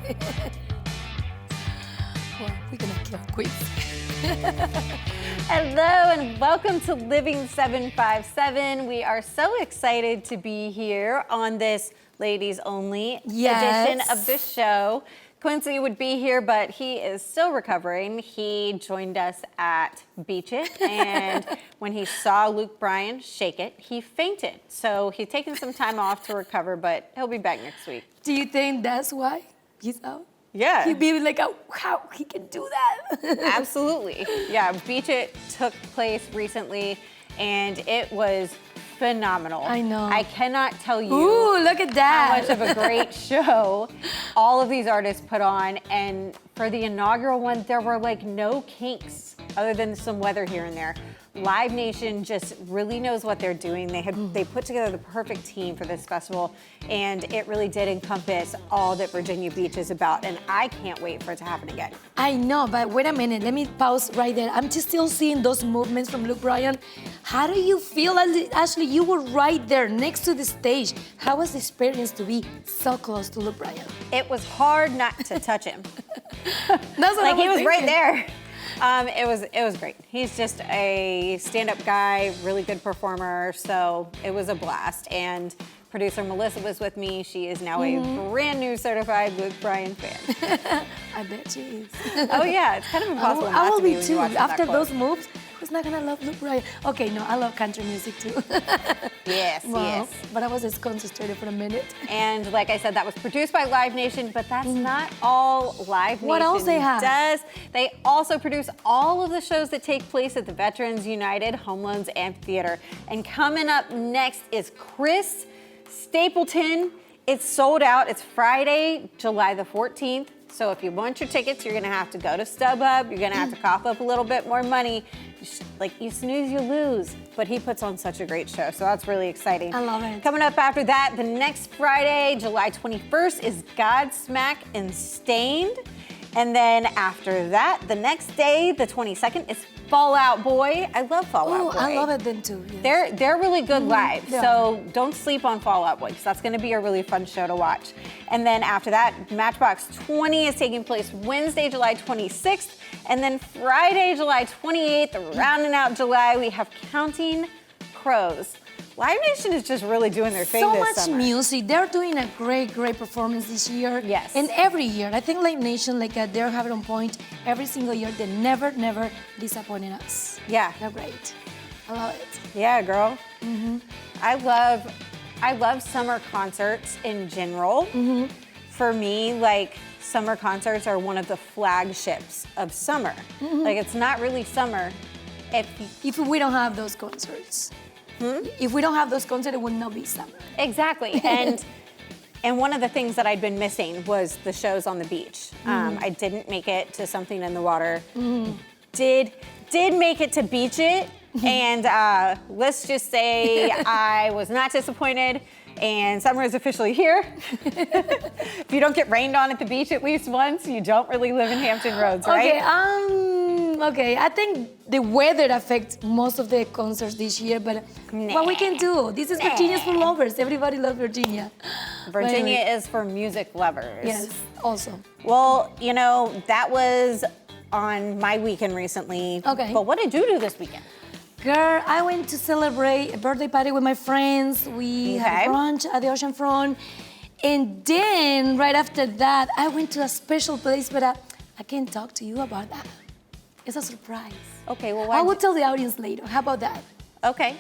Well, we're gonna kill quiz. Hello and welcome to Living 757. We are so excited to be here on this ladies only edition of the show. Quincy would be here, but he is still recovering. He joined us at Beach It, and when he saw Luke Bryan shake it, he fainted. So he's taking some time off to recover, but he'll be back next week. Do you think that's why he's out? Yeah. He'd be like, how he can do that? Absolutely. Yeah, Beach It took place recently, and it was phenomenal. I know. I cannot tell you Ooh, look at that. how much of a great show all of these artists put on. And for the inaugural one, there were like no kinks other than some weather here and there. Live Nation just really knows what they're doing. They put together the perfect team for this festival, and it really did encompass all that Virginia Beach is about, and I can't wait for it to happen again. I know, but wait a minute. Let me pause right there. I'm just still seeing those movements from Luke Bryan. How do you feel, Ashley? You were right there next to the stage. How was the experience to be so close to Luke Bryan? It was hard not to touch him. That's what I He was thinking. right there. It was great. He's just a stand-up guy, really good performer, so it was a blast. And producer Melissa was with me. She is now a brand new certified Luke Bryan fan. I bet she is. Oh yeah, it's kind of impossible I not will to be be when you too. watch it After that those close. moves, who's not gonna love Luke Bryan? Okay, no, I love country music too. Yes, Wow. yes. But I was just concentrated for a minute. And like I said, that was produced by Live Nation, but that's not all Live Nation What else they have? does. They also produce all of the shows that take place at the Veterans United Home Loans Amphitheater. And coming up next is Chris Stapleton. It's sold out. It's Friday, July the 14th. So if you want your tickets, you're gonna have to go to StubHub. You're gonna have to cough up a little bit more money. Like, you snooze, you lose. But he puts on such a great show, so that's really exciting. I love it. Coming up after that, the next Friday, July 21st, is Godsmack and Stained. And then after that, the next day, the 22nd, is Fall Out Boy. I love Fall Oh, Out Boy. I love it then too. Yes. They're really good live, yeah. so don't sleep on Fall Out Boy, because that's going to be a really fun show to watch. And then after that, Matchbox 20 is taking place Wednesday, July 26th, and then Friday, July 28th, rounding out July, we have Counting Crows. Live Nation is just really doing their thing So this much summer. music. They're doing a great performance this year. Yes. And every year. I think Live Nation, they're having on point every single year. They never disappointed us. Yeah. They're great. I love it. Yeah, girl. I love summer concerts in general. For me, like, summer concerts are one of the flagships of summer. Like, it's not really summer If we don't have those concerts. If we don't have those concerts, it would not be summer. Exactly. And one of the things that I'd been missing was the shows on the beach. I didn't make it to Something in the Water. Did make it to Beach It, and let's just say I was not disappointed. And summer is officially here. If you don't get rained on at the beach at least once, you don't really live in Hampton Roads, right? Okay, I think the weather affects most of the concerts this year, but what we can do? This is Virginia's for lovers. Everybody loves Virginia. Virginia Anyway. is for music lovers. Yes, also. Well, that was on my weekend recently. Okay. But what did you do this weekend? Girl, I went to celebrate a birthday party with my friends. We had brunch at the ocean front. And then, right after that, I went to a special place, but I can't talk to you about that. It's a surprise. Okay, well, I will tell the audience later. How about that? Okay.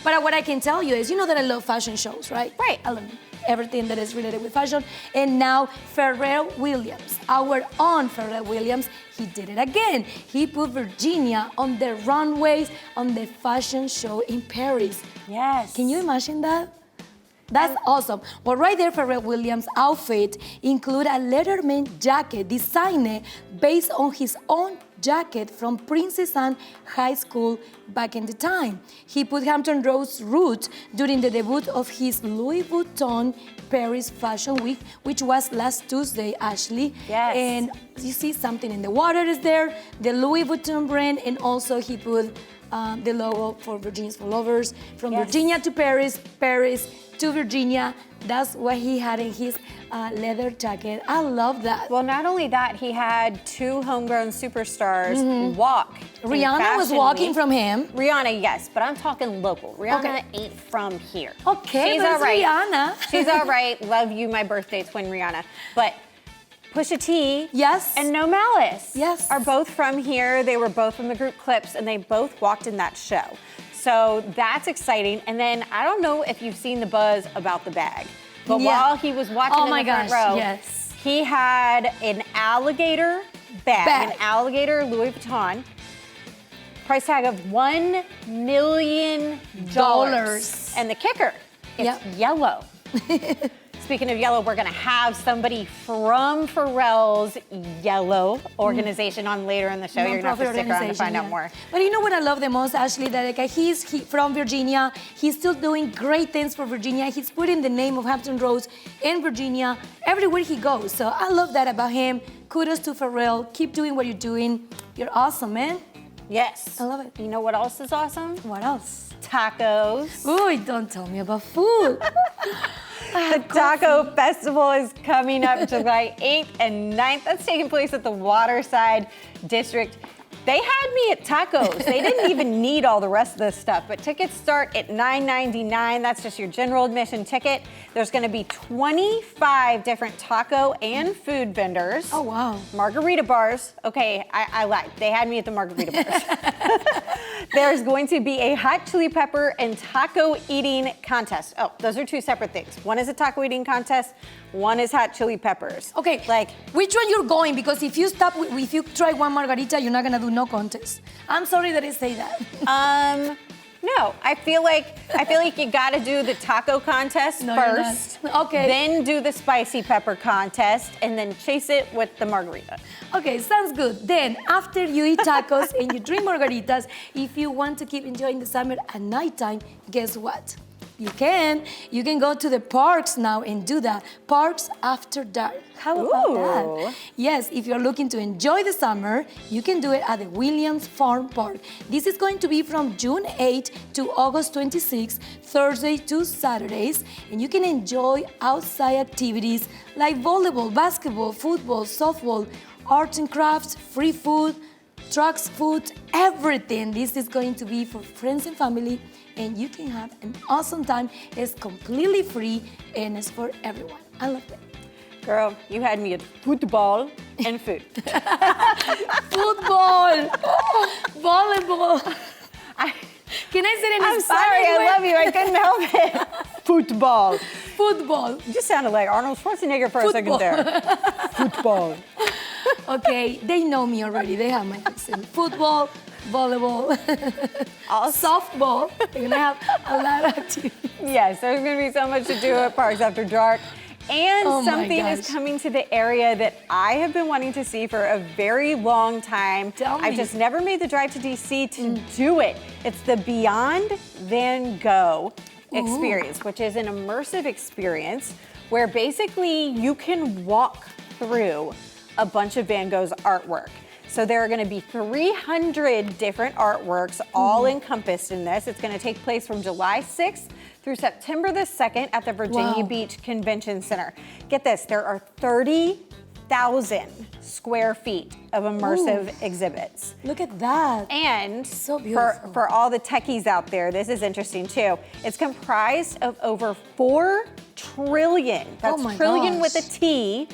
But what I can tell you is, you know that I love fashion shows, right? Right. I love everything that is related with fashion. And now Pharrell Williams, our own Pharrell Williams, he did it again. He put Virginia on the runways on the fashion show in Paris. Yes. Can you imagine that? That's awesome. Well, right there, Pharrell Williams' outfit include a Letterman jacket designed based on his own jacket from Princess Anne High School back in the time. He put Hampton Roads roots during the debut of his Louis Vuitton Paris Fashion Week, which was last Tuesday, Ashley. Yes. And you see something in the water is there, the Louis Vuitton brand, and also he put the logo for Virginia's for Lovers. From Virginia to Paris, Paris to Virginia. That's what he had in his leather jacket. I love that. Well, not only that, he had two homegrown superstars walk. in Rihanna was Fashion walking Week. from him. Rihanna, yes, but I'm talking local. Rihanna Okay. ain't from here. Okay, she's but all it's right. Rihanna. She's all right. Love you, my birthday twin Rihanna. But Pusha T Yes. and No Malice Yes. are both from here. They were both from the group Clips, and they both walked in that show. So that's exciting. And then I don't know if you've seen the buzz about the bag, but Yeah. while he was watching Oh in my the front gosh, row, yes. he had an alligator bag, an alligator Louis Vuitton. Price tag of $1 million. And the kicker, it's Yep. yellow. Speaking of yellow, we're gonna have somebody from Pharrell's Yellow organization on later in the show. You're gonna have to stick around to find out more. But you know what I love the most, Ashley? That like, he's from Virginia. He's still doing great things for Virginia. He's putting the name of Hampton Roads in Virginia everywhere he goes. So I love that about him. Kudos to Pharrell. Keep doing what you're doing. You're awesome, man. Yes. I love it. You know what else is awesome? What else? Tacos. Ooh, don't tell me about food. The Taco Festival is coming up July 8th and 9th. That's taking place at the Waterside District. They had me at tacos. They didn't even need all the rest of this stuff, but tickets start at $9.99. That's just your general admission ticket. There's gonna be 25 different taco and food vendors. Oh, wow. Margarita bars. Okay, I lied. They had me at the margarita bars. There's going to be a hot chili pepper and taco eating contest. Oh, those are two separate things. One is a taco eating contest, one is hot chili peppers. Okay, Like, which one you're going? Because if you if you try one margarita, you're not gonna do no contest. I'm sorry that I say that. no, I feel like you gotta do the taco contest No, you're not. first. Okay. Then do the spicy pepper contest and then chase it with the margarita. Okay, sounds good. Then, after you eat tacos and you drink margaritas, if you want to keep enjoying the summer at nighttime, guess what? You can go to the parks now and do that. Parks after dark. How about Ooh. that? Yes, if you're looking to enjoy the summer, you can do it at the Williams Farm Park. This is going to be from June 8 to August 26, Thursday to Saturdays, and you can enjoy outside activities like volleyball, basketball, football, softball, arts and crafts, free food, trucks, food, everything. This is going to be for friends and family, and you can have an awesome time. It's completely free and it's for everyone. I love it. Girl, you had me at football and food. Football, volleyball. Can I say it in I'm Spanish? sorry, I love you. I couldn't help it. Football. Football. You just sounded like Arnold Schwarzenegger for a second there. Football. Okay, they know me already. They have my accent. Football, volleyball, softball. They're gonna have a lot of activities. Yes, there's going to be so much to do at Parks After Dark. And Oh my something is gosh. coming to the area that I have been wanting to see for a very long time. Tell I've me. just never made the drive to DC to do it. It's the Beyond Van Gogh experience, which is an immersive experience where basically you can walk through a bunch of Van Gogh's artwork. So there are going to be 300 different artworks all encompassed in this. It's going to take place from July 6th through September the 2nd at the Virginia Wow. Beach Convention Center. Get this, there are 30,000 square feet of immersive exhibits. Look at that. And So beautiful. for all the techies out there, this is interesting too. It's comprised of over 4 trillion, that's Oh my trillion with a gosh. T,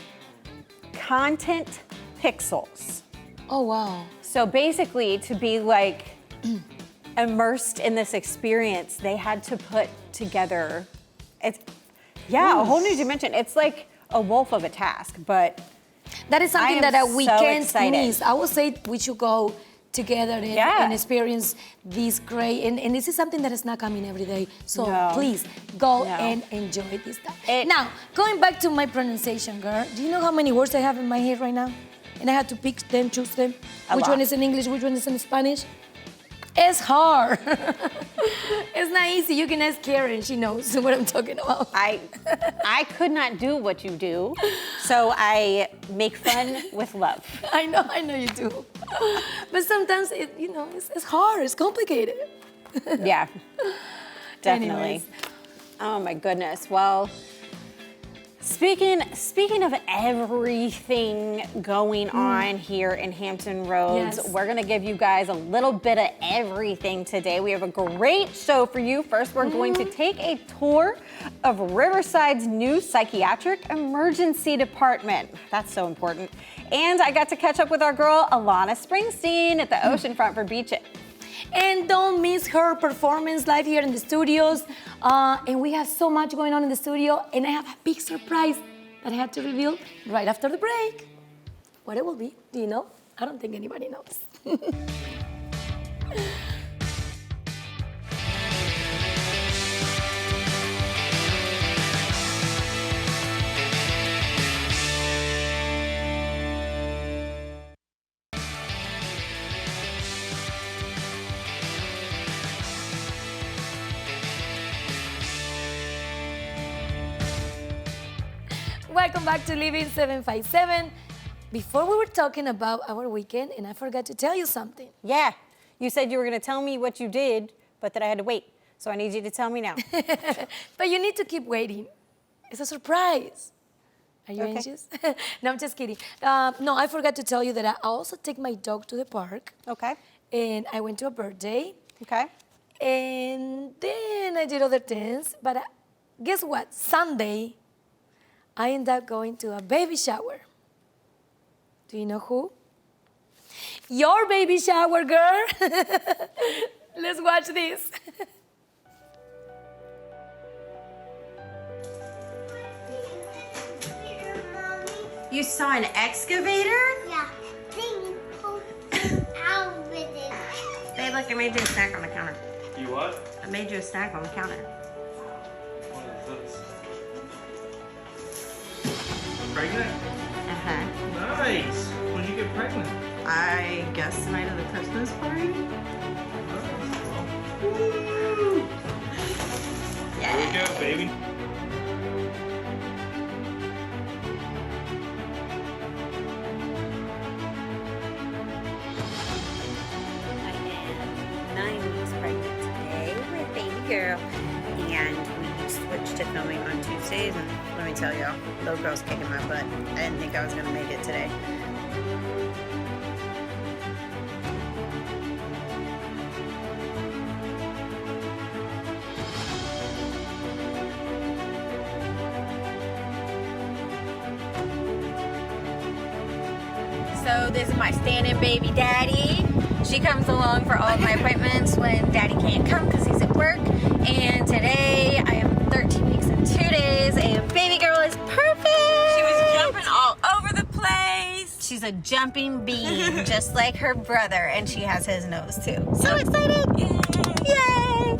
content pixels. Oh, wow. So basically, to be like immersed in this experience, they had to put together, a whole new dimension. It's like a wolf of a task, but That is something I am that we so can't excited. miss. I would say we should go together and, Yeah. and experience this great, and this is something that is not coming every day. So No. please go No. and enjoy this time. It- Now, going back to my pronunciation, girl, do you know how many words I have in my head right now? And I had to pick them, choose them. A Which lot. one is in English, which one is in Spanish? It's hard. It's not easy. You can ask Karen, she knows what I'm talking about. I could not do what you do, so I make fun with love. I know you do. But sometimes it's hard, it's complicated. Yeah, definitely. Anyways, Oh my goodness. Well, speaking of everything going on here in Hampton Roads, Yes. we're gonna give you guys a little bit of everything today. We have a great show for you. First, we're going to take a tour of Riverside's new psychiatric emergency department. That's so important. And I got to catch up with our girl, Alana Springsteen, at the Oceanfront for Beach It. And don't miss her performance live here in the studios. And we have so much going on in the studio. And I have a big surprise that I had to reveal right after the break. What it will be, do you know? I don't think anybody knows. Welcome back to Living 757. Before we were talking about our weekend, and I forgot to tell you something. Yeah, you said you were gonna tell me what you did, but that I had to wait. So I need you to tell me now. But you need to keep waiting. It's a surprise. Are you Okay. anxious? No, I'm just kidding. No, I forgot to tell you that I also take my dog to the park. Okay, And I went to a birthday. okay. And then I did other things. But guess what? Sunday, I ended up going to a baby shower. Do you know who? Your baby shower, girl. Let's watch this. You saw an excavator? Yeah, then pull out with it. Babe, look, I made you a snack on the counter. You what? I made you a snack on the counter. What is this? Pregnant? Uh-huh. Nice. When did you get pregnant? I guess the night of the Christmas party? Woo! Yeah. Here we go, baby. I am 9 weeks pregnant today with baby girl, and we switched to filming on Tuesdays. And let me tell y'all, little girl's kicking my butt. I didn't think I was gonna make it today. So this is my stand-in baby daddy. She comes along for all of my appointments when daddy can't come because he's at work. And today I am 13 weeks and 2 days, and baby girl is perfect. She was jumping all over the place. She's a jumping bean, just like her brother, and she has his nose too. So excited! Yay!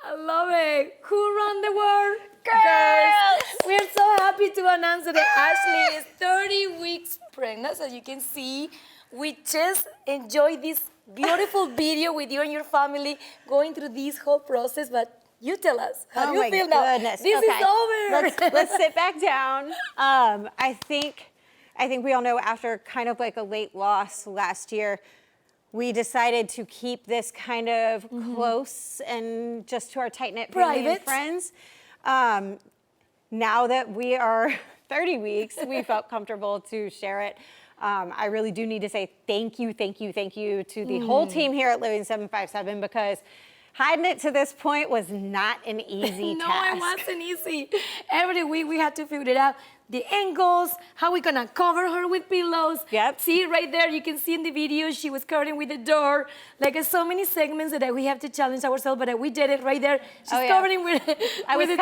I love it. Who run the world? Girls! We're so happy to announce that Ashley is 30 weeks pregnant. As you can see, we just enjoyed this beautiful video with you and your family going through this whole process. But you tell us, how do you feel now? This is over. Let's sit back down. I think we all know after kind of like a late loss last year, we decided to keep this kind of close and just to our tight-knit family and Private. friends. now that we are 30 weeks, we felt comfortable to share it. I really do need to say thank you to the whole team here at Living 757, because hiding it to this point was not an easy No, task. it wasn't easy. Every week we had to figure it out. The angles, how we gonna cover her with pillows. Yep. See right there, you can see in the video, she was covering with the door. Like so many segments that we have to challenge ourselves, but we did it right there. She's covering with the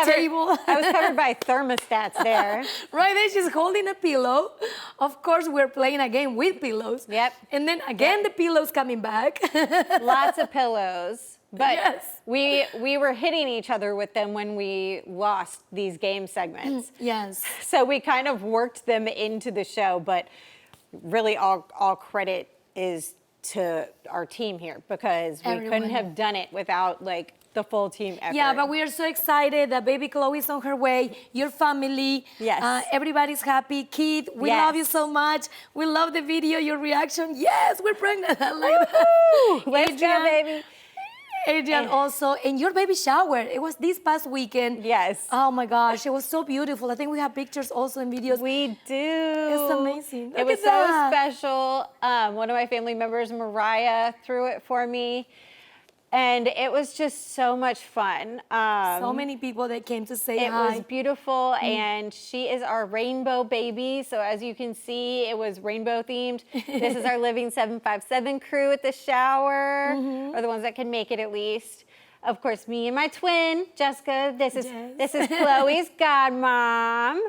table. I was covered by thermostats there. Right there, she's holding a pillow. Of course, we're playing a game with pillows. Yep. And then again, the pillow's coming back. Lots of pillows. But Yes. we were hitting each other with them when we lost these game segments. Yes. So we kind of worked them into the show, but really all credit is to our team here, because we Everyone. couldn't have done it without like the full team effort. Yeah, but we are so excited that baby Chloe is on her way. Your family, Yes. Everybody's happy. Keith, we Yes. love you so much. We love the video, your reaction. Yes, we're pregnant. I like that. Woo! Let's go, Adrian. baby. Adrian also, and your baby shower. It was this past weekend. Yes. Oh my gosh, it was so beautiful. I think we have pictures also and videos. We do. It's amazing. It Look was at so that. special. One of my family members, Mariah, threw it for me. And it was just so much fun. So many people that came to say It hi. was beautiful, and she is our rainbow baby. So as you can see, it was rainbow themed. This is our Living 757 crew at the shower, or the ones that can make it at least. Of course, me and my twin, Jessica. This is Chloe's godmom.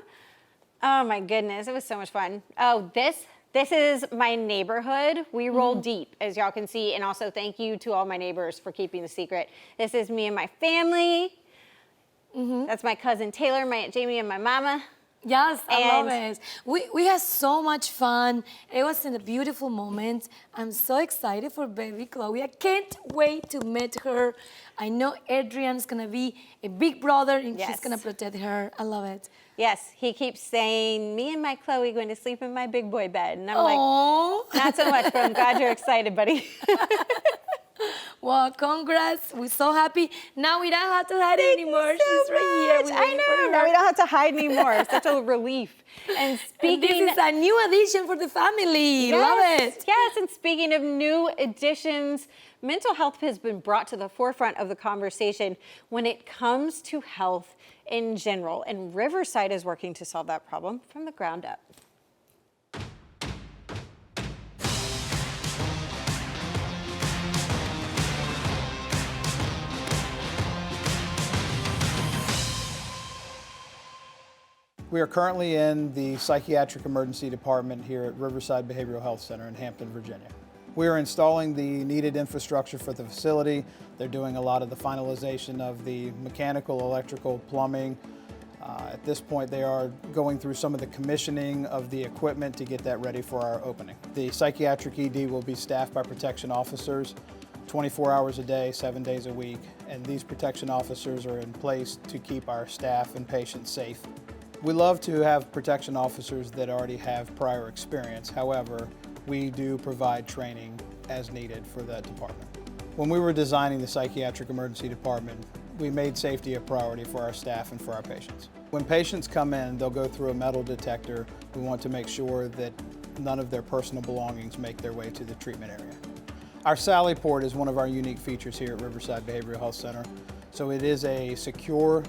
Oh my goodness, it was so much fun. Oh, this is my neighborhood. We roll deep, as y'all can see, and also thank you to all my neighbors for keeping the secret. This is me and my family. That's my cousin Taylor, my Aunt Jamie, and my mama. Yes, I love And- it. We had so much fun. It was in a beautiful moment. I'm so excited for baby Chloe. I can't wait to meet her. I know Adrian's gonna be a big brother and he's Yes. gonna protect her. I love it. Yes, he keeps saying, me and my Chloe going to sleep in my big boy bed. And I'm like, Oh, not so much, but I'm glad you're excited, buddy. well, congrats. We're so happy. Now we don't have to hide it anymore. She's right here. We're I waiting for know, her. now we don't have to hide anymore. It's such a relief. And And speaking this is a new addition for the family. Yes, Love it. Yes, and speaking of new additions, mental health has been brought to the forefront of the conversation when it comes to health in general, and Riverside is working to solve that problem from the ground up. We are currently in the Psychiatric Emergency Department here at Riverside Behavioral Health Center in Hampton, Virginia. We are installing the needed infrastructure for the facility. They're doing a lot of the finalization of the mechanical, electrical, plumbing. At this point, they are going through some of the commissioning of the equipment to get that ready for our opening. The psychiatric ED will be staffed by protection officers 24 hours a day, 7 days a week, and these protection officers are in place to keep our staff and patients safe. We love to have protection officers that already have prior experience. However, we do provide training as needed for that department. When we were designing the Psychiatric Emergency Department, we made safety a priority for our staff and for our patients. When patients come in, they'll go through a metal detector. We want to make sure that none of their personal belongings make their way to the treatment area. Our Sally Port is one of our unique features here at Riverside Behavioral Health Center. So it is a secure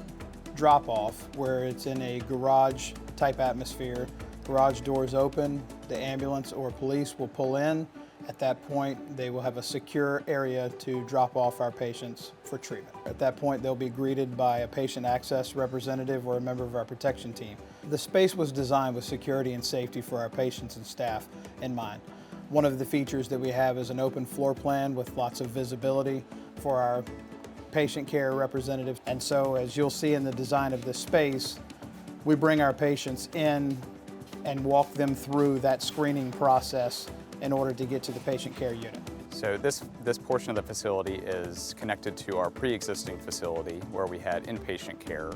drop-off where it's in a garage type atmosphere. Garage doors open, the ambulance or police will pull in. At that point, they will have a secure area to drop off our patients for treatment. At that point, they'll be greeted by a patient access representative or a member of our protection team. The space was designed with security and safety for our patients and staff in mind. One of the features that we have is an open floor plan with lots of visibility for our patient care representatives. And so, as you'll see in the design of this space, we bring our patients in and walk them through that screening process in order to get to the patient care unit. So this portion of the facility is connected to our pre-existing facility where we had inpatient care.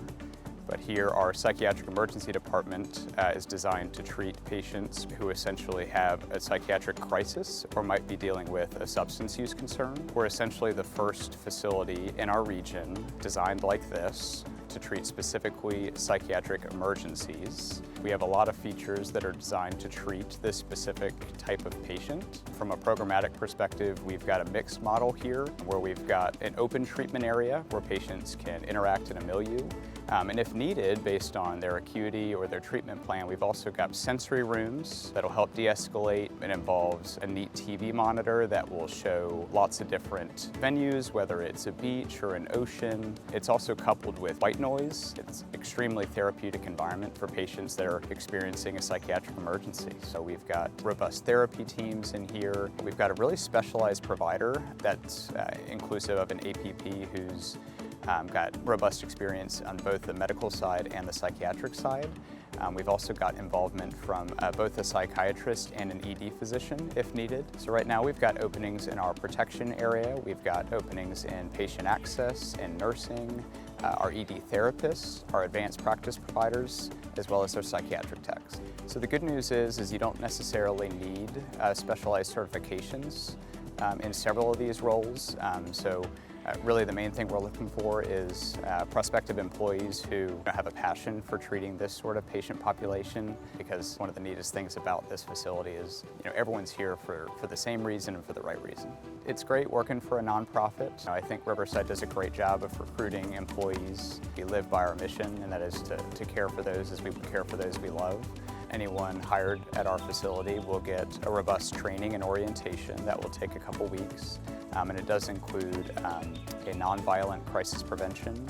But here our psychiatric emergency department is designed to treat patients who essentially have a psychiatric crisis or might be dealing with a substance use concern. We're essentially the first facility in our region designed like this to to treat specifically psychiatric emergencies. We have a lot of features that are designed to treat this specific type of patient. From a programmatic perspective, we've got a mixed model here where we've got an open treatment area where patients can interact in a milieu. And if needed, based on their acuity or their treatment plan, we've also got sensory rooms that'll help de-escalate. It involves a neat TV monitor that will show lots of different venues, whether it's a beach or an ocean. It's also coupled with white noise. It's an extremely therapeutic environment for patients that are experiencing a psychiatric emergency. So we've got robust therapy teams in here. We've got a really specialized provider that's inclusive of an APP who's got robust experience on both the medical side and the psychiatric side. We've also got involvement from both a psychiatrist and an ED physician if needed. So right now we've got openings in our protection area. We've got openings in patient access and nursing, our ED therapists, our advanced practice providers, as well as our psychiatric techs. So the good news is you don't necessarily need specialized certifications in several of these roles. Really the main thing we're looking for is prospective employees who have a passion for treating this sort of patient population, because one of the neatest things about this facility is everyone's here for the same reason and for the right reason. It's great working for a nonprofit. I think Riverside does a great job of recruiting employees. We live by our mission, and that is to care for those as we care for those we love. Anyone hired at our facility will get a robust training and orientation that will take a couple weeks. And it does include a nonviolent crisis prevention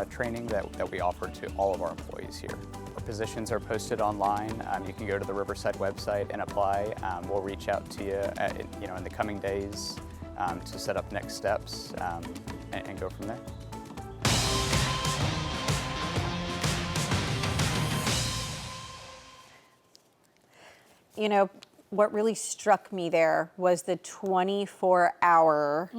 training that we offer to all of our employees here. Our positions are posted online. You can go to the Riverside website and apply. We'll reach out to you, in the coming days to set up next steps and go from there. What really struck me there was the 24-hour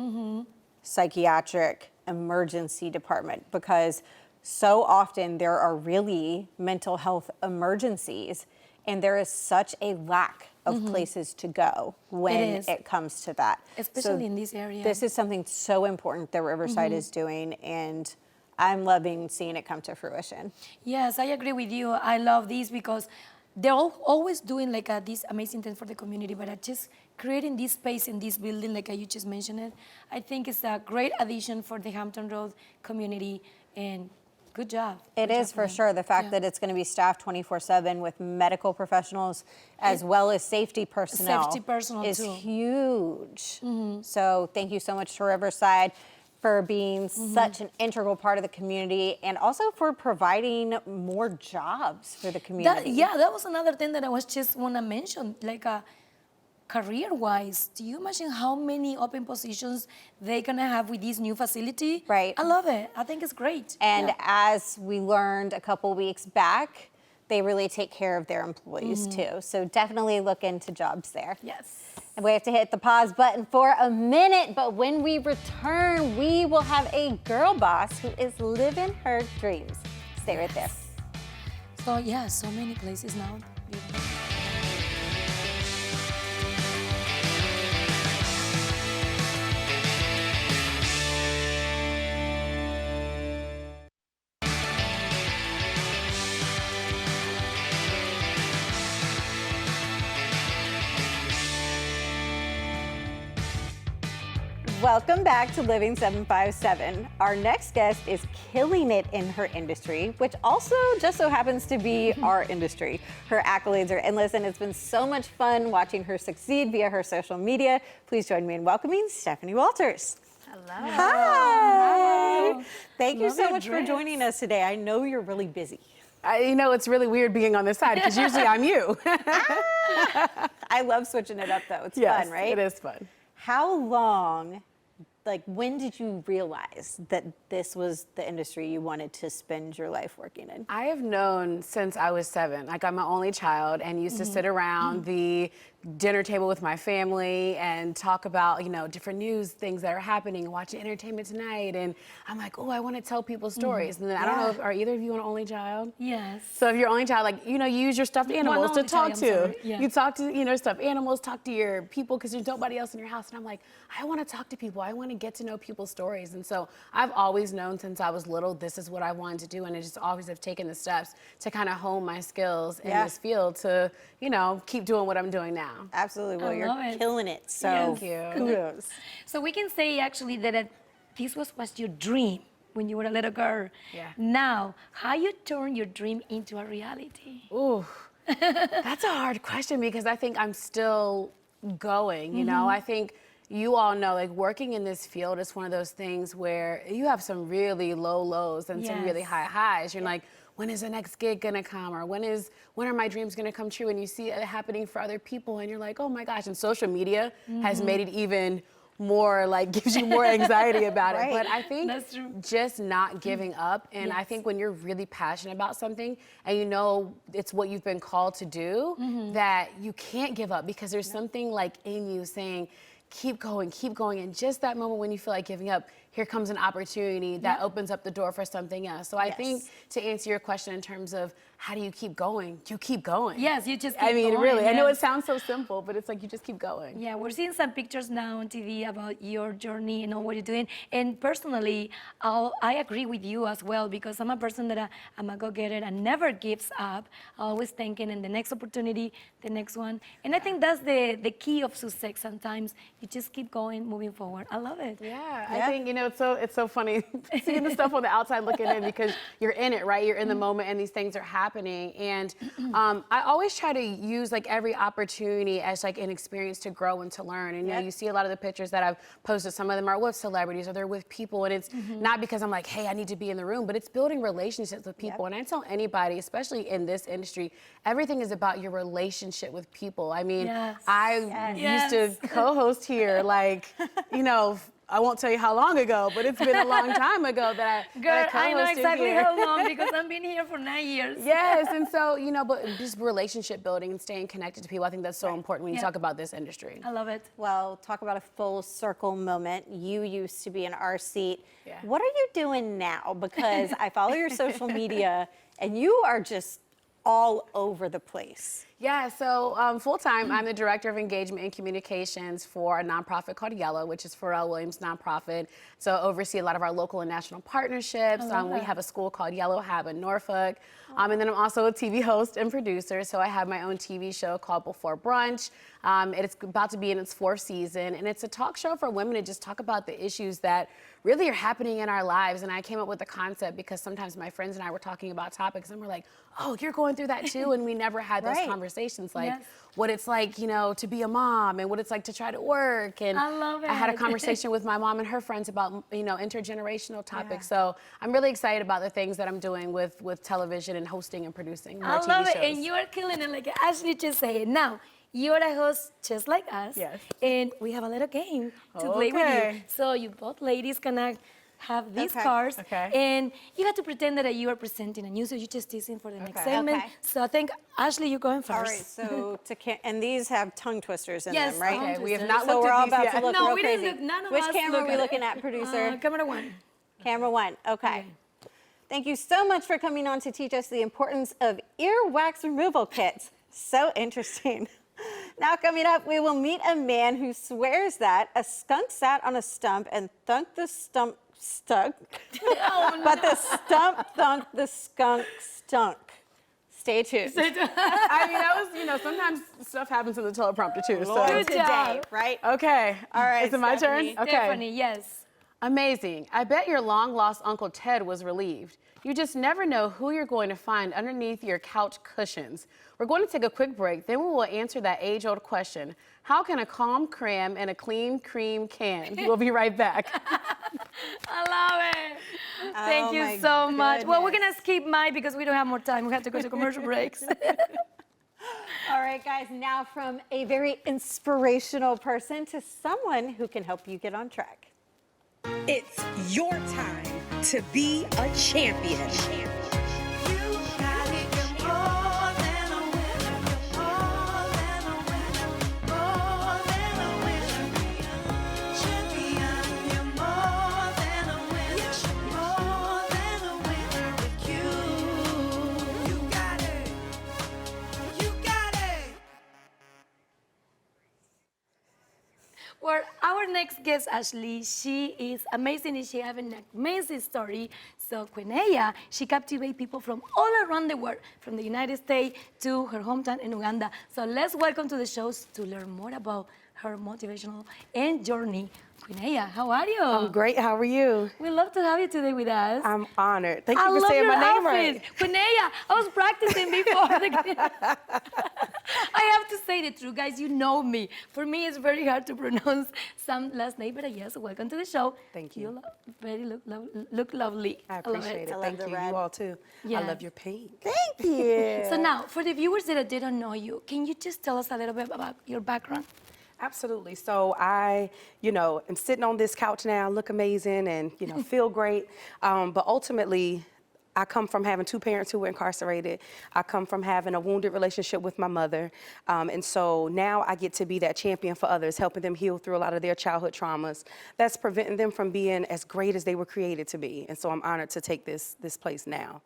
psychiatric emergency department, because so often there are really mental health emergencies, and there is such a lack of places to go when it comes to that. Especially in this area. This is something so important that Riverside is doing, and I'm loving seeing it come to fruition. Yes, I agree with you. I love this because they're always doing this amazing thing for the community, but just creating this space in this building, like you just mentioned it, I think it's a great addition for the Hampton Road community, and good job. It is for sure. The fact that it's going to be staffed 24/7 with medical professionals as well as safety personnel, is huge. So thank you so much to Riverside for being such an integral part of the community, and also for providing more jobs for the community. That was another thing that I was just want to mention, career-wise. Do you imagine how many open positions they're going to have with this new facility? Right. I love it. I think it's great. And as we learned a couple weeks back, they really take care of their employees too. So definitely look into jobs there. Yes. And we have to hit the pause button for a minute, but when we return, we will have a girl boss who is living her dreams. Stay right there. So yeah, so many places now. Welcome back to Living 757. Our next guest is killing it in her industry, which also just so happens to be our industry. Her accolades are endless, and it's been so much fun watching her succeed via her social media. Please join me in welcoming Stephanie Walters. Hello. Hi. Thank you so much for joining us today. I know you're really busy. It's really weird being on this side because usually I'm you. I love switching it up though. It's fun, right? It is fun. How long, when did you realize that this was the industry you wanted to spend your life working in? I have known since I was 7. I'm my only child, and used to sit around the dinner table with my family and talk about, you know, different news, things that are happening, and watching Entertainment Tonight. And I'm like, oh, I want to tell people stories. And then I don't know, are either of you an only child? Yes. So if you're only child, like, you know, you use your stuffed animals to only talk child, I'm to. sorry. Yeah. You talk to, you know, stuffed animals, talk to your people because there's nobody else in your house. And I'm like, I want to talk to people. I want to get to know people's stories. And so I've always known since I was little, this is what I wanted to do. And I just always have taken the steps to kind of hone my skills in this field to, you know, keep doing what I'm doing now. Absolutely. Well, love you're it. killing it. So Thank you. kudos. So we can say actually that this was your dream when you were a little girl. Yeah. Now, how you turn your dream into a reality? Ooh, that's a hard question because I think I'm still going, you know? I think you all know, like, working in this field is one of those things where you have some really low lows and some really Yes. high highs. You're like, when is the next gig gonna come? Or when are my dreams gonna come true? And you see it happening for other people and you're like, oh my gosh. And social media has made it even more, like, gives you more anxiety about it. But I think That's true. just not giving up. And I think when you're really passionate about something and you know it's what you've been called to do, that you can't give up because there's something like in you saying, keep going, keep going. And just that moment when you feel like giving up, here comes an opportunity that opens up the door for something else. So I think to answer your question in terms of how do you keep going, you keep going. Yes, you just keep I mean, going, really, I know it yes. sounds so simple, but it's like you just keep going. Yeah, we're seeing some pictures now on TV about your journey and all what you're doing. And personally, I agree with you as well because I'm a person that I'm a go-getter and never gives up. Always thinking in the next opportunity, the next one. And I think that's the key of success sometimes. You just keep going, moving forward. I love it. Yeah, I think, you know, it's so funny seeing the stuff on the outside looking in because you're in it, right? You're in the moment and these things are happening. And I always try to use like every opportunity as like an experience to grow and to learn. And you know, you see a lot of the pictures that I've posted, some of them are with celebrities or they're with people. And it's not because I'm like, hey, I need to be in the room, but it's building relationships with people. And I tell anybody, especially in this industry, everything is about your relationship with people. I mean, I used to co-host here, like, you know, I won't tell you how long ago, but it's been a long time ago that Girl, I I know co-hosted exactly here. how long because I've been here for 9 years. Yes, and so, you know, but just relationship building and staying connected to people, I think that's so important when you Yeah. talk about this industry. I love it. Well, talk about a full circle moment. You used to be in our seat. Yeah. What are you doing now? Because I follow your social media and you are just all over the place. Yeah, so full-time, I'm the Director of Engagement and Communications for a nonprofit called Yellow, which is Pharrell Williams nonprofit. So I oversee a lot of our local and national partnerships. We have a school called Yellow Hab in Norfolk. And then I'm also a TV host and producer. So I have my own TV show called Before Brunch. It's about to be in its 4th season. And it's a talk show for women to just talk about the issues that really are happening in our lives. And I came up with the concept because sometimes my friends and I were talking about topics and we're like, oh, you're going through that too. And we never had those conversations, like what it's like, you know, to be a mom and what it's like to try to work. And I love I had a it. conversation with my mom and her friends about, you know, intergenerational topics. So I'm really excited about the things that I'm doing with television and hosting and producing more I TV love shows. it, and you are killing it, like Ashley just said. Now, you're a host just like us, Yes. and we have a little game to play with you. Okay. So you both ladies gonna have these Okay. cards, Okay. and you have to pretend that you are presenting a news, so you just teasing for the next Okay. segment. Okay. So I think, Ashley, you're going first. All right, so and these have tongue twisters in Yes, them, right? tongue Okay, we have twisters. not So looked we're at all these about yet. to look No, real we didn't crazy. look, none of Which us camera look are we at it. looking at, producer? Camera 1. Camera 1, okay. Thank you so much for coming on to teach us the importance of earwax removal kits. So interesting. Now coming up, we will meet a man who swears that a skunk sat on a stump and thunked the stump stunk, but the stump thunked the skunk stunk. Stay tuned. I mean, that was, you know, sometimes stuff happens in the teleprompter too. So. Good Today, job. right? Okay. All right, Is it my turn? Stephanie. Okay. Stephanie, yes. Amazing. I bet your long-lost Uncle Ted was relieved. You just never know who you're going to find underneath your couch cushions. We're going to take a quick break, then we will answer that age-old question. How can a calm cram in a clean cream can? We'll be right back. I love it. Thank Oh you my so much. Well, we're goodness. gonna skip mine because we don't have more time. We have to go to commercial breaks. All right, guys, now from a very inspirational person to someone who can help you get on track. It's your time to be a champion. Well, our next guest, Ashley, she is amazing and she has an amazing story. So Quinea, she captivates people from all around the world, from the United States to her hometown in Uganda. So let's welcome to the shows to learn more about her motivational and journey. Quinea, how are you? I'm great. How are you? We love to have you today with us. I'm honored. Thank I you for love saying your my name outfit. right. Quinea, I was practicing before. I have to say the truth, guys. You know me. For me, it's very hard to pronounce some last name, but yes, welcome to the show. Thank you. You look lovely. I love appreciate it. I love Thank the you. red. You all too. Yeah. I love your pink. Thank you. So now, for the viewers that didn't know you, can you just tell us a little bit about your background? Absolutely. So I, am sitting on this couch now, look amazing and, feel great. But ultimately, I come from having two parents who were incarcerated. I come from having a wounded relationship with my mother. And so now I get to be that champion for others, helping them heal through a lot of their childhood traumas. That's preventing them from being as great as they were created to be. And so I'm honored to take this place now.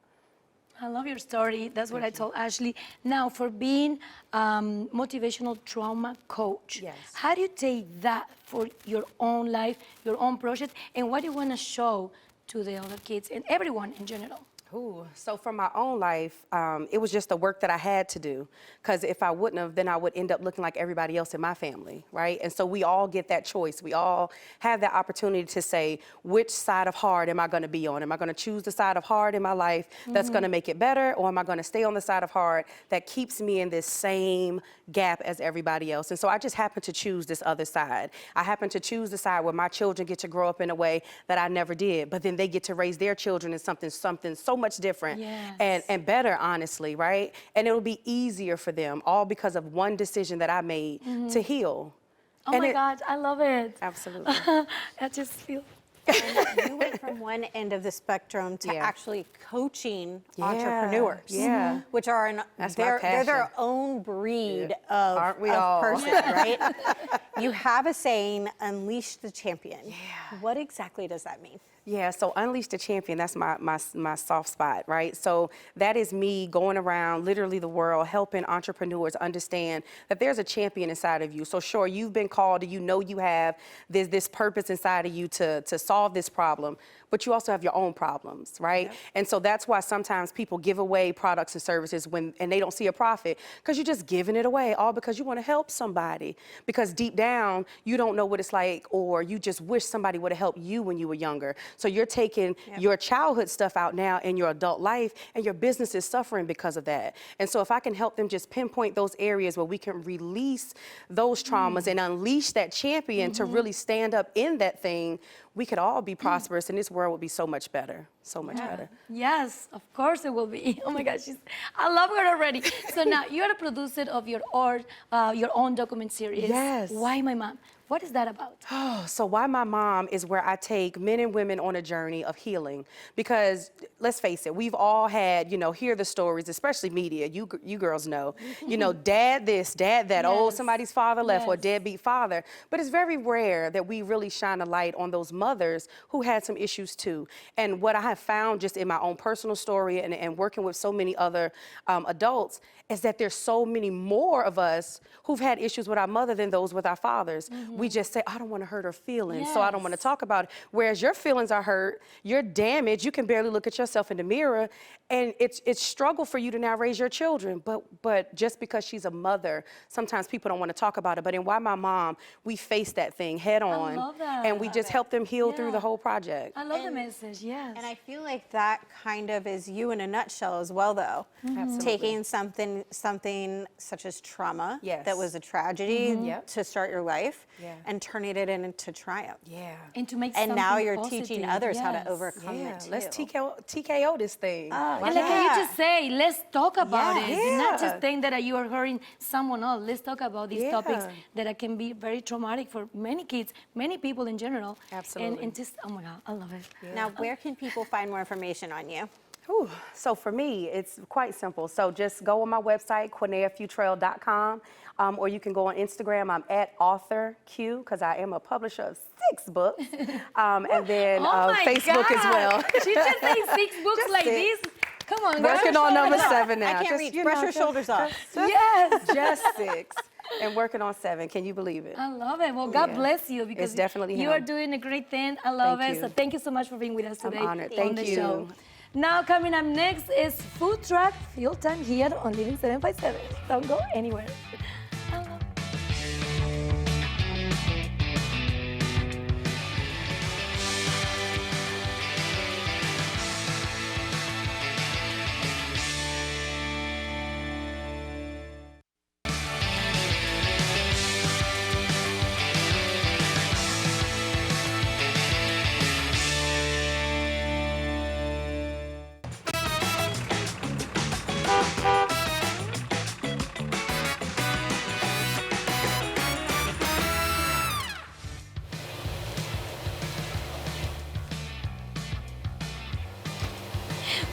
I love your story. That's what I told Ashley. Now, for being motivational trauma coach, Yes. how do you take that for your own life, your own project, and what do you want to show to the other kids and everyone in general? Ooh, so for my own life, it was just the work that I had to do. Because if I wouldn't have, then I would end up looking like everybody else in my family, right? And so we all get that choice. We all have that opportunity to say, which side of hard am I going to be on? Am I going to choose the side of hard in my life that's going to make it better? Or am I going to stay on the side of hard that keeps me in this same gap as everybody else? And so I just happen to choose this other side. I happen to choose the side where my children get to grow up in a way that I never did, but then they get to raise their children in something so much different and better, honestly, right? And it'll be easier for them, all because of one decision that I made to heal. Oh And my God, I love it. Absolutely. I just feel. You went from one end of the spectrum to Yeah. actually coaching Yeah, entrepreneurs, yeah. which are That's my they're their passion. own breed of, Aren't we of all? person, right? You have a saying, "Unleash the champion." Yeah. What exactly does that mean? Yeah, so Unleash the Champion, that's my soft spot, right? So that is me going around literally the world helping entrepreneurs understand that there's a champion inside of you. So sure, you've been called and you have this purpose inside of you to solve this problem, but you also have your own problems, right? Yep. And so that's why sometimes people give away products and services and they don't see a profit, because you're just giving it away, all because you want to help somebody. Because deep down, you don't know what it's like, or you just wish somebody would have helped you when you were younger. So you're taking your childhood stuff out now in your adult life, and your business is suffering because of that. And so if I can help them just pinpoint those areas where we can release those traumas and unleash that champion to really stand up in that thing, we could all be prosperous, and this world would be so much better, so much better. Yes, of course it will be. Oh my gosh, I love her already. So now you're a producer of your own document series. Yes. Why My Mom? What is that about? Oh, so Why My Mom is where I take men and women on a journey of healing. Because let's face it, we've all had, hear the stories, especially media. You girls know, dad this, dad that, oh, somebody's father left, or deadbeat father. But it's very rare that we really shine a light on those mothers who had some issues too. And what I have found just in my own personal story and working with so many other adults is that there's so many more of us who've had issues with our mother than those with our fathers. We just say, I don't want to hurt her feelings, so I don't want to talk about it. Whereas your feelings are hurt, you're damaged, you can barely look at yourself in the mirror, and it's struggle for you to now raise your children. But just because she's a mother, sometimes people don't want to talk about it. But in Why My Mom, we face that thing head on. I love that. And we just help them heal through the whole project. I love the message, yes. And I feel like that kind of is you in a nutshell as well, though. Absolutely. Taking something such as trauma Yes. that was a tragedy Yep. to start your life, Yeah. and turning it into triumph. Yeah. And to make And now something you're positive, teaching others how yes. to overcome Yeah, it too. let's TKO this thing. And like you just say, let's talk about it. Yeah. Not just think that you are hurting someone else. Let's talk about these Yeah. topics that can be very traumatic for many kids, many people in general. Absolutely. And just, oh my God, I love it. Now, where can people find more information on you? Whew. So for me, it's quite simple. So just go on my website, QuineaFutrell.com, or you can go on Instagram. I'm at AuthorQ, because I am a publisher of 6 books, and then Oh my Facebook God. as well. She just saying 6 books Just like 6. this. Come on, girl. Working on number 7 now. I can't Just, reach. you Brush know, your shoulders off. Yes, just 6. and working on 7. Can you believe it? I love it. Well, God Yeah. bless you because It's definitely you him. are doing a great thing. I love Thank it. you. So thank you so much for being with us I'm today honored. on Thank the you. show. Now coming up next is Food Truck Fuel Time here on Living 757. Don't go anywhere.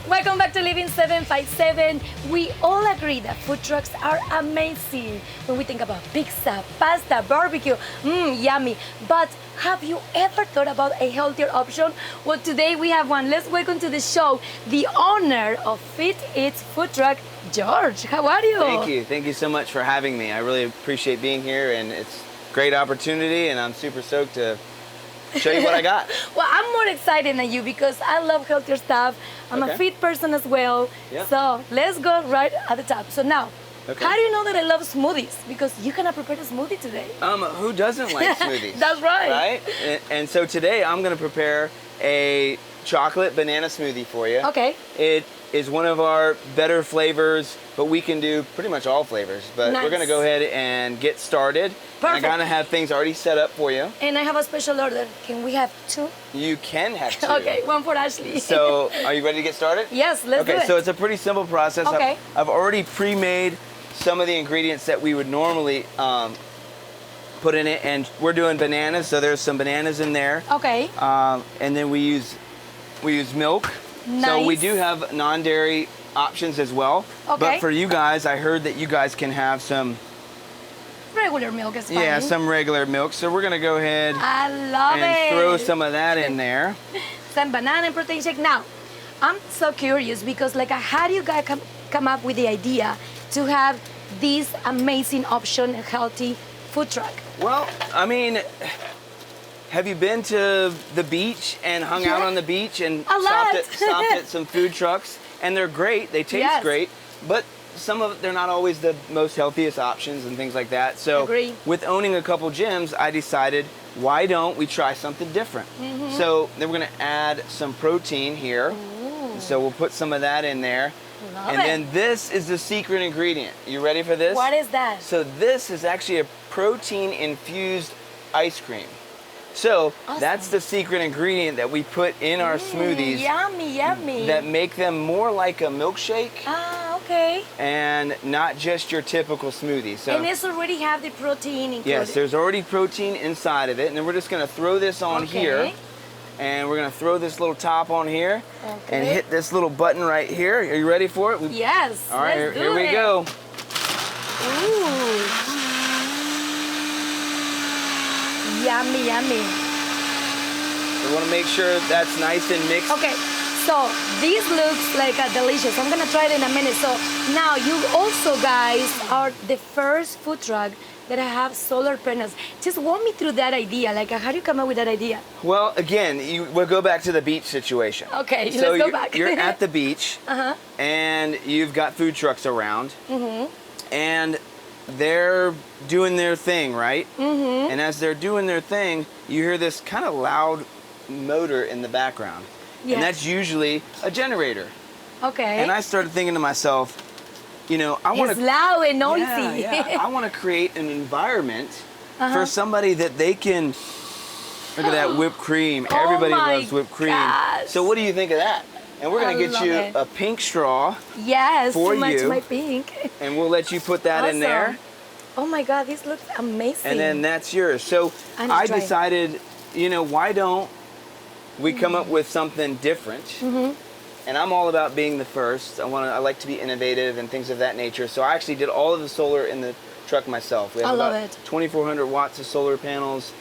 Welcome back to Living 757. We all agree that food trucks are amazing. When we think about pizza, pasta, barbecue, yummy. But have you ever thought about a healthier option? Well, today we have one. Let's welcome to the show the owner of Fit Eats Food Truck, George. How are you? Thank you. Thank you so much for having me. I really appreciate being here, and it's a great opportunity, and I'm super stoked to show you what I got. Well, I'm more excited than you because I love healthier stuff. I'm a Okay. fit person as well. Yeah. So let's go right at the top. So now, Okay. how do you know that I love smoothies? Because you cannot prepare a smoothie today. Who doesn't like smoothies? That's right. Right? And so today I'm going to prepare a chocolate banana smoothie for you. Okay. It is one of our better flavors, but we can do pretty much all flavors. But we're going to Nice. go ahead and get started. Perfect. I kind of have things already set up for you. And I have a special order. Can we have 2? You can have 2. Okay, one for Ashley. So, are you ready to get started? Yes, let's do Okay, it. so it's a pretty simple process. Okay. I've already pre-made some of the ingredients that we would normally put in it, and we're doing bananas, so there's some bananas in there. Okay. And then we use milk. So we Nice. do have non-dairy options as well. Okay. But for you guys, I heard that you guys can have some, Regular milk is fine. yeah, some regular milk. So we're gonna go ahead I love and it. throw some of that in there. Some banana and protein shake. Now, I'm so curious because how do you guys come up with the idea to have this amazing option, healthy food truck? Well, I mean, have you been to the beach and hung out Yeah. on the beach and A lot. stopped at some food trucks? And they're great. They taste Yes. great, but some of they're not always the most healthiest options and things like that. So Agree. with owning a couple gyms, I decided, why don't we try something different? Mm-hmm. So then we're gonna add some protein here. So we'll put some of that in there. Love and it. then this is the secret ingredient. You ready for this? What is that? So this is actually a protein-infused ice cream. So Awesome. that's the secret ingredient that we put in our smoothies Yummy, yummy. that make them more like a milkshake Ah, okay. and not just your typical smoothie. So And it's already have the protein included. yes, there's already protein inside of it, and then we're just gonna throw this on Okay. here, and we're gonna throw this little top on here, and Okay. hit this little button right here. Are you ready for it? Yes. All right, let's do here we it. go. Ooh. Yummy, yummy. We want to make sure that's nice and mixed. Okay, so this looks like delicious. I'm gonna try it in a minute. So now you also guys are the first food truck that have solar panels. Just walk me through that idea. How do you come up with that idea? Well, again, we'll go back to the beach situation. Okay, So let's go back. You're at the beach, and you've got food trucks around, and they're doing their thing, right? And as they're doing their thing, you hear this kind of loud motor in the background. Yes. And that's usually a generator. Okay. And I started thinking to myself, I want It's to loud and noisy. Yeah. I want to create an environment for somebody that they can. Look at that whipped cream. Oh Everybody my loves whipped cream. gosh. So what do you think of that? And we're going I to get love you it. a pink straw, Yes, For too much you. my pink. and we'll let you put that in there. Awesome. Oh my God, this looks amazing. And then that's yours. So I need to I try it. decided, why don't we come up with something different? And I'm all about being the first. I like to be innovative and things of that nature. So I actually did all of the solar in the truck myself. We have I love about it. 2,400 watts of solar panels.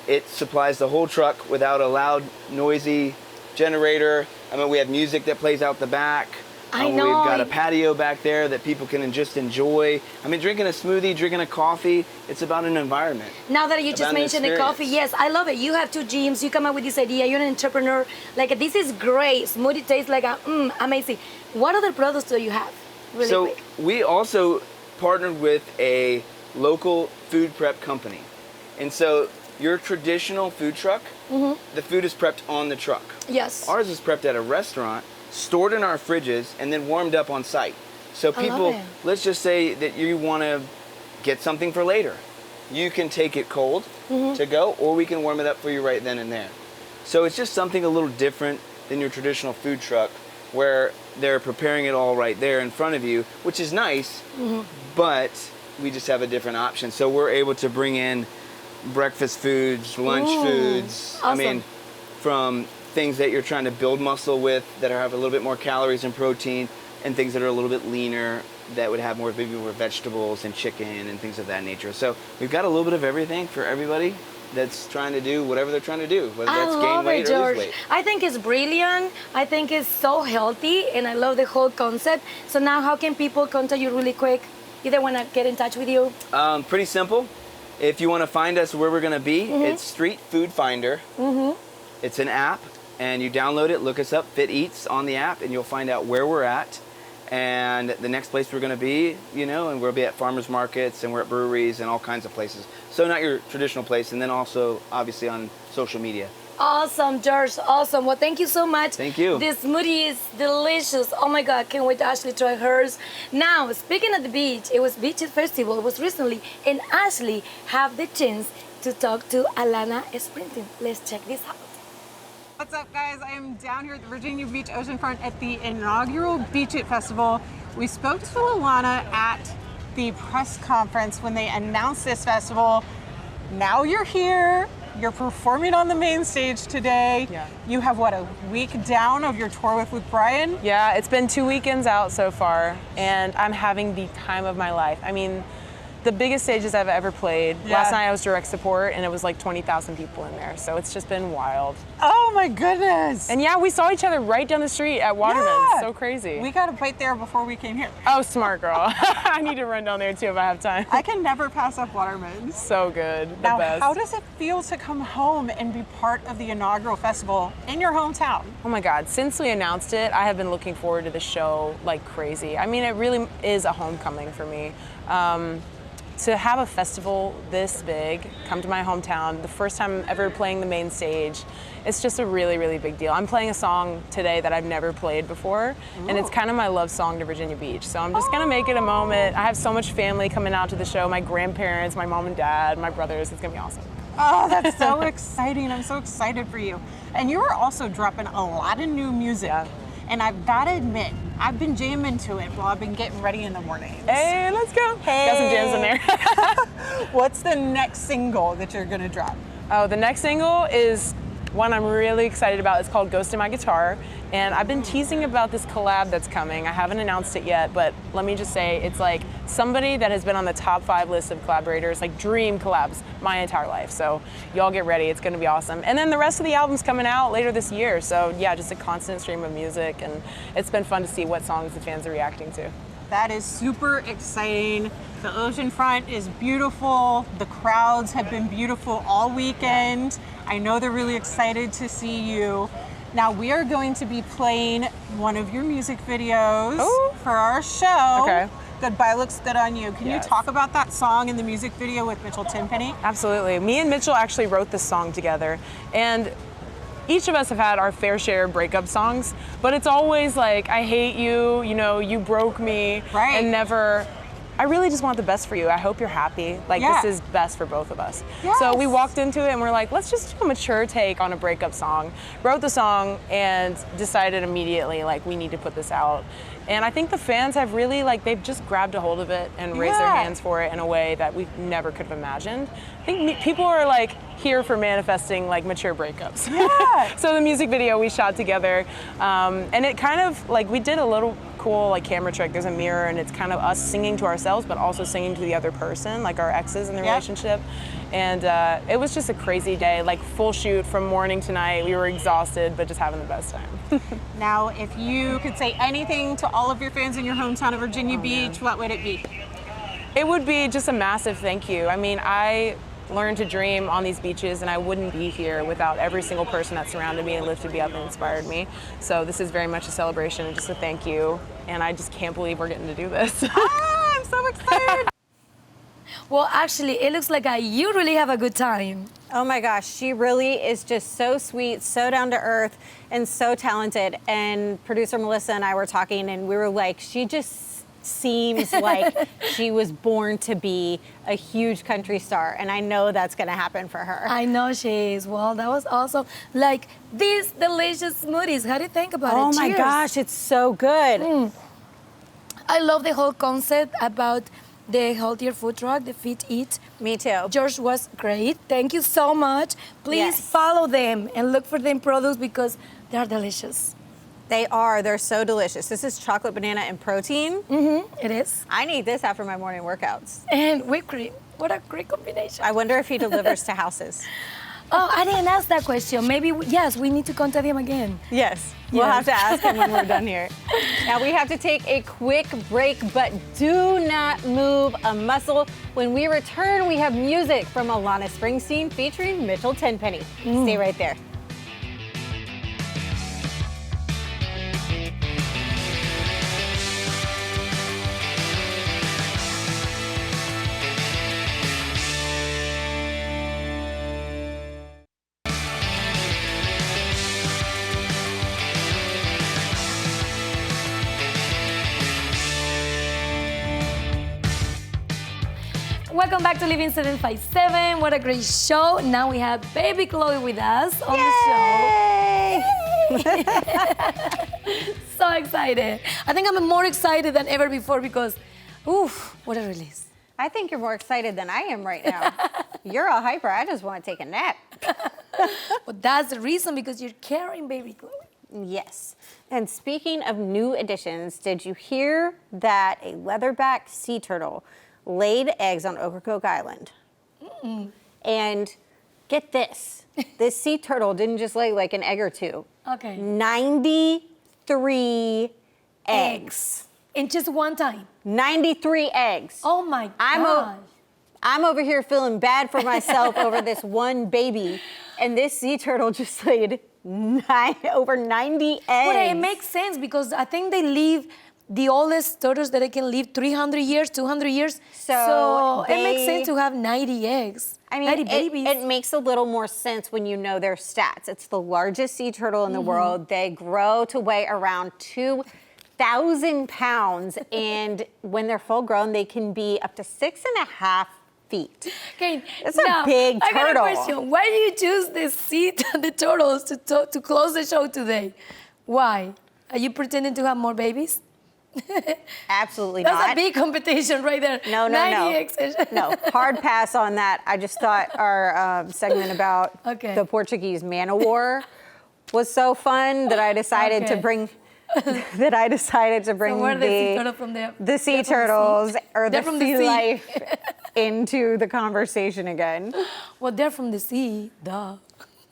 It supplies the whole truck without a loud, noisy generator. We have music that plays out the back. I know. We've got a patio back there that people can just enjoy. I mean, drinking a smoothie, drinking a coffee, it's about an environment. Now that you just About an mentioned the experience. coffee, yes, I love it. You have 2 gyms. You come up with this idea. You're an entrepreneur. Like, this is great. Smoothie tastes like amazing. What other products do you have? Really So quick. we also partnered with a local food prep company. And so your traditional food truck, the food is prepped on the truck. Yes. Ours is prepped at a restaurant, stored in our fridges, and then warmed up on site. So I love people, it. let's just say that you want to get something for later. You can take it cold to go, or we can warm it up for you right then and there. So it's just something a little different than your traditional food truck, where they're preparing it all right there in front of you, which is nice, but we just have a different option. So we're able to bring in breakfast foods, lunch foods. Awesome. I mean, from things that you're trying to build muscle with that have a little bit more calories and protein, and things that are a little bit leaner that would have maybe more vegetables and chicken and things of that nature. So we've got a little bit of everything for everybody that's trying to do whatever they're trying to do, whether I that's gain love weight it, or George. lose weight. I think it's brilliant. I think it's so healthy, and I love the whole concept. So now, how can people contact you really quick? If they want to get in touch with you? Pretty simple. If you want to find us where we're going to be, it's Street Food Finder. It's an app, and you download it, look us up, Fit Eats on the app, and you'll find out where we're at and the next place we're going to be, you know, and we'll be at farmers markets, and we're at breweries and all kinds of places. So not your traditional place, and then also obviously on social media. Awesome, George. Awesome. Well, thank you so much. Thank you. This smoothie is delicious. Oh my God, can't wait to actually try hers. Now, speaking of the beach, it was Beach Festival. It was recently, and Ashley have the chance to talk to Alana Sprinting. Let's check this out. What's up, guys? I am down here at the Virginia Beach Oceanfront at the inaugural Beach It Festival. We spoke to Alana at the press conference when they announced this festival. Now you're here. You're performing on the main stage today. Yeah. You have, what, a week down of your tour with Luke Bryan? Yeah, it's been 2 weekends out so far, and I'm having the time of my life. I mean, the biggest stages I've ever played. Yeah. Last night I was direct support, and it was like 20,000 people in there, so it's just been wild. Oh my goodness. And yeah, we saw each other right down the street at Waterman. Yeah. So crazy. We got a bite there before we came here. Oh, smart girl. I need to run down there too if I have time. I can never pass up Waterman's. So good. The Now, best. how does it feel to come home and be part of the inaugural festival in your hometown? Oh my God, since we announced it, I have been looking forward to the show like crazy. I mean, it really is a homecoming for me. To have a festival this big come to my hometown, the first time ever playing the main stage, it's just a really, really big deal. I'm playing a song today that I've never played before, and it's kind of my love song to Virginia Beach. So I'm just gonna make it a moment. I have so much family coming out to the show, my grandparents, my mom and dad, my brothers. It's gonna be awesome. Oh, that's so exciting. I'm so excited for you. And you are also dropping a lot of new music. Yeah. And I've got to admit, I've been jamming to it while I've been getting ready in the mornings. Hey, let's go. Hey. Got some jams in there. What's the next single that you're going to drop? Oh, the next single is one I'm really excited about. It's called Ghost in My Guitar. And I've been teasing about this collab that's coming. I haven't announced it yet, but let me just say it's like somebody that has been on the top 5 list of collaborators, like dream collabs my entire life. So y'all get ready, it's gonna be awesome. And then the rest of the album's coming out later this year. So yeah, just a constant stream of music, and it's been fun to see what songs the fans are reacting to. That is super exciting. The oceanfront is beautiful. The crowds have been beautiful all weekend. I know they're really excited to see you. Now we are going to be playing one of your music videos for our show. Okay. Goodbye Looks Good on You. Can Yes. you talk about that song in the music video with Mitchell Timpany? Absolutely. Me and Mitchell actually wrote this song together, and each of us have had our fair share of breakup songs, but it's always like, I hate you, you know, you broke me, Right. and never, I really just want the best for you. I hope you're happy. Like, Yeah. this is best for both of us. Yes. So we walked into it and we're like, let's just do a mature take on a breakup song. Wrote the song and decided immediately, like, we need to put this out. And I think the fans have really, like, they've just grabbed a hold of it and raised their Yeah. hands for it in a way that we never could have imagined. I think people are, like, here for manifesting, like, mature breakups. Yeah. So the music video we shot together, and it kind of, like, we did a little cool, like, camera trick. There's a mirror, and it's kind of us singing to ourselves, but also singing to the other person, like our exes in the Yeah. relationship. And it was just a crazy day, like full shoot from morning to night. We were exhausted, but just having the best time. Now, if you could say anything to all of your fans in your hometown of Virginia Beach, what would it be? It would be just a massive thank you. I mean, I learned to dream on these beaches, and I wouldn't be here without every single person that surrounded me and lifted me up and inspired me. So this is very much a celebration and just a thank you. And I just can't believe we're getting to do this. I'm so excited. Well, actually, it looks like you really have a good time. Oh my gosh, she really is just so sweet, so down to earth, and so talented. And producer Melissa and I were talking, and we were like, she just seems like she was born to be a huge country star, and I know that's gonna happen for her. I know she is. Well, that was awesome. Like these delicious smoothies. How do you think about it? Oh my Cheers. gosh, it's so good. I love the whole concept about the healthier food truck, the Fit Eat. Me too. Yours was great. Thank you so much. Please follow them and look for them products because they are delicious. They are. They're so delicious. This is chocolate, banana, and protein. It is. I need this after my morning workouts. And whipped cream. What a great combination. I wonder if he delivers to houses. Oh, I didn't ask that question. Maybe, yes, we need to contact him again. Yes, we'll have to ask him when we're done here. Now we have to take a quick break, but do not move a muscle. When we return, we have music from Alana Springsteen featuring Mitchell Tenpenny. Stay right there. Welcome back to Living 757. What a great show. Now we have baby Chloe with us on the show. So excited. I think I'm more excited than ever before because, oof, what a release. I think you're more excited than I am right now. You're all hyper. I just want to take a nap. But that's the reason, because you're carrying baby Chloe. Yes. And speaking of new additions, did you hear that a leatherback sea turtle laid eggs on Ocracoke Island? And get this, this sea turtle didn't just lay like an egg or two. Okay. 93 eggs. In just one time? 93 eggs. Oh my gosh. I'm over here feeling bad for myself over this one baby, and this sea turtle just laid over 90 eggs. But it makes sense because I think they live, the oldest turtles that they can live 300 years, 200 years. So it makes sense to have 90 eggs. I mean, 90 babies. It makes a little more sense when you know their stats. It's the largest sea turtle in the world. They grow to weigh around 2,000 pounds, and when they're full grown, they can be up to 6.5 feet. Okay, it's a big turtle. I got a question. Why do you choose the turtles to close the show today? Why? Are you pretending to have more babies? Absolutely not. That's a big competition right there. No. No, hard pass on that. I just thought our segment about the Portuguese man o' war was so fun that I decided to bring. The sea turtles or the sea life into the conversation again. Well, they're from the sea, duh.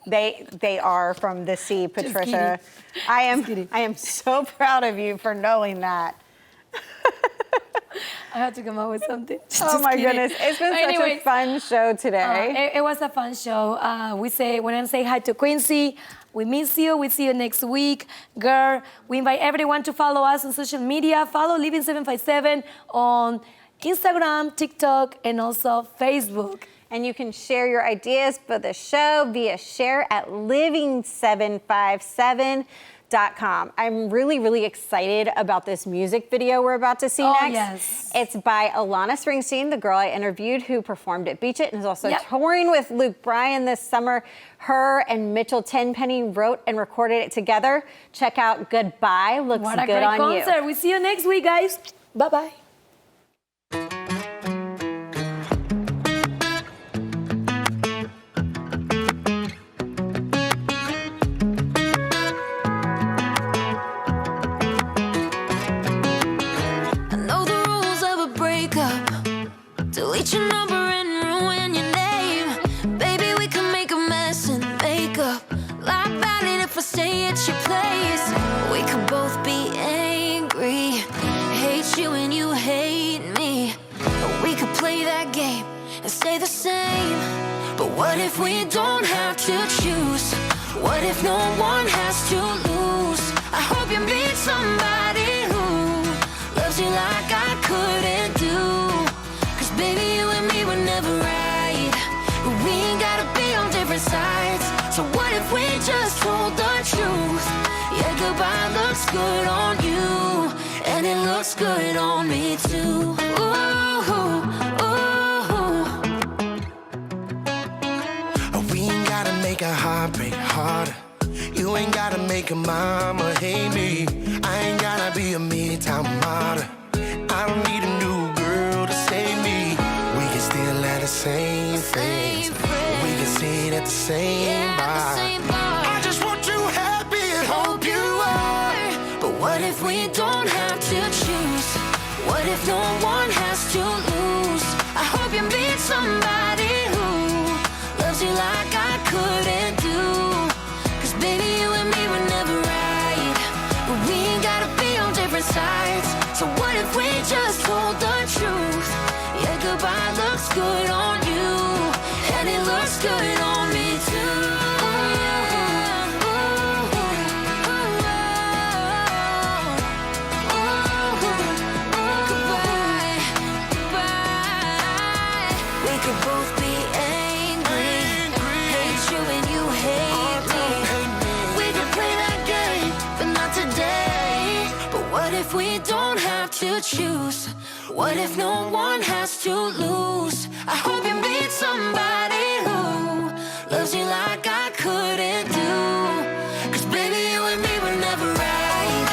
They are from the sea, Patricia. I am so proud of you for knowing that. I had to come up with something. Oh my goodness, it's been such a fun show today. It was a fun show. When I say hi to Quincy, we miss you. We see you next week. Girl, we invite everyone to follow us on social media. Follow Living 757 on Instagram, TikTok, and also Facebook. And you can share your ideas for the show via share@living757.com. I'm really, really excited about this music video we're about to see next. Yes. It's by Alana Springsteen, the girl I interviewed who performed at Beach It and is also touring with Luke Bryan this summer. Her and Mitchell Tenpenny wrote and recorded it together. Check out Goodbye. Looks what a good great on concert. you. We see you next week, guys. Bye-bye. Delete your number and ruin your name. But what if we don't have to choose? What if no one has to lose? I hope you meet somebody who loves you like I couldn't do. Cause baby, you and me were never right, but we ain't gotta be on different sides. So what if we just told the truth? Yeah, goodbye looks good on you, and it looks good on me too. Ooh, ooh. We ain't gotta make a heartbreak harder. You ain't gotta make a mama hate me. I ain't gotta be a midtown martyr. I don't need a new girl to save me. We can still have the same face. We can sit at the same bar. I just want you happy and hope you are. But what if we don't have to choose? What if no one has to lose? I hope you meet somebody who loves you like I couldn't do. Cause baby, you and me were never right, but we ain't gotta be on different sides. So what if we just told the truth? Yeah, goodbye looks good on you, and it looks good on me too. We could both be angry, hate you and you hate me. We could play that game, but not today. But what if we don't have to choose? What if no one has to lose? I hope you meet somebody who loves you like I couldn't do. Cause baby, you and me were never right,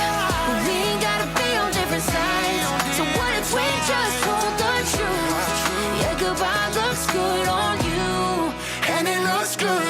but we ain't gotta be on different sides. So what if we just told the truth? Yeah, goodbye looks good on you, and it looks good